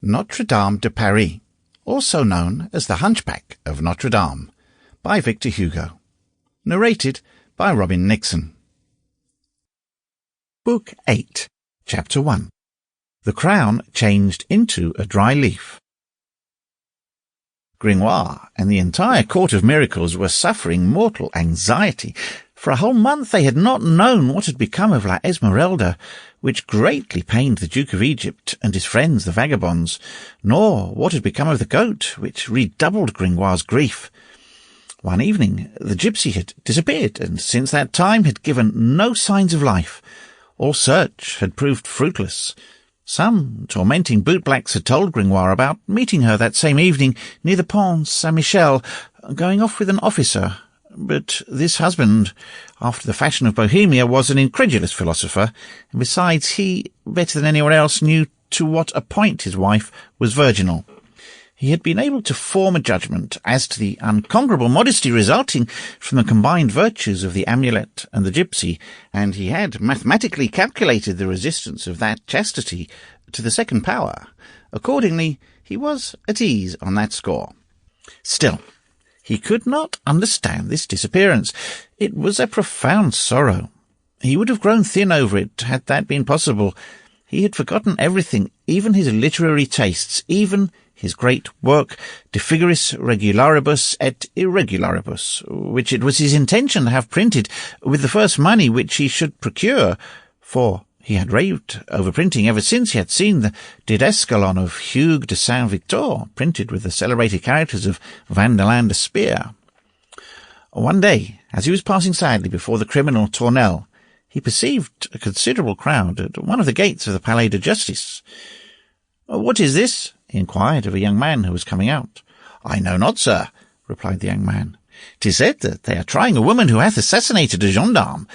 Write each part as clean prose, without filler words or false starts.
Notre Dame de Paris, also known as The Hunchback of Notre Dame, by Victor Hugo. Narrated by Robin Nixon. Book 8, Chapter 1. The Crown Changed into a Dry Leaf. Gringoire and the entire Court of Miracles were suffering mortal anxiety. For a whole month they had not known what had become of La Esmeralda, which greatly pained the Duke of Egypt and his friends the vagabonds, nor what had become of the goat, which redoubled Gringoire's grief. One evening the gypsy had disappeared, and since that time had given no signs of life. All search had proved fruitless. Some tormenting bootblacks had told Gringoire about meeting her that same evening near the Pont Saint-Michel, going off with an officer. But this husband, after the fashion of Bohemia, was an incredulous philosopher, and besides he, better than anyone else, knew to what a point his wife was virginal. He had been able to form a judgment as to the unconquerable modesty resulting from the combined virtues of the amulet and the gypsy, and he had mathematically calculated the resistance of that chastity to the second power. Accordingly, he was at ease on that score. Still, he could not understand this disappearance. It was a profound sorrow. He would have grown thin over it had that been possible. He had forgotten everything, even his literary tastes, even his great work, De Figuris Regularibus et Irregularibus, which it was his intention to have printed with the first money which he should procure, for he had raved over printing ever since he had seen the Didascalon of Hugues de Saint-Victor, printed with the celebrated characters of Vandelin de Speer. One day, as he was passing sadly before the criminal Tournelle, he perceived a considerable crowd at one of the gates of the Palais de Justice. "What is this?" he inquired of a young man who was coming out. "I know not, sir," replied the young man. "'Tis said that they are trying a woman who hath assassinated a gendarme.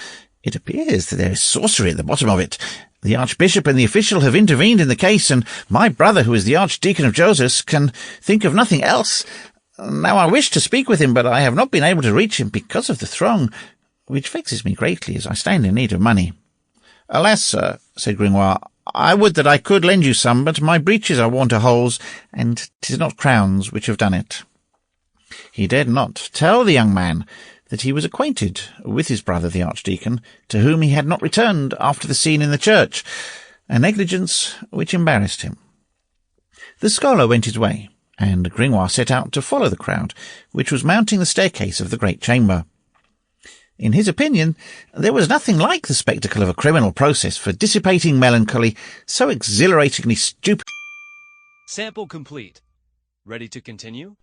It appears that there is sorcery at the bottom of it. The Archbishop and the official have intervened in the case, and my brother, who is the Archdeacon of Josas, can think of nothing else. Now I wish to speak with him, but I have not been able to reach him because of the throng, which vexes me greatly, as I stand in need of money." "Alas, sir," said Gringoire, "I would that I could lend you some, but my breeches are worn to holes, and 'tis not crowns which have done it." He dared not tell the young man that he was acquainted with his brother the Archdeacon, to whom he had not returned after the scene in the church, a negligence which embarrassed him. The scholar went his way, and Gringoire set out to follow the crowd, which was mounting the staircase of the great chamber. In his opinion, there was nothing like the spectacle of a criminal process for dissipating melancholy so exhilaratingly stupid. Sample complete. Ready to continue?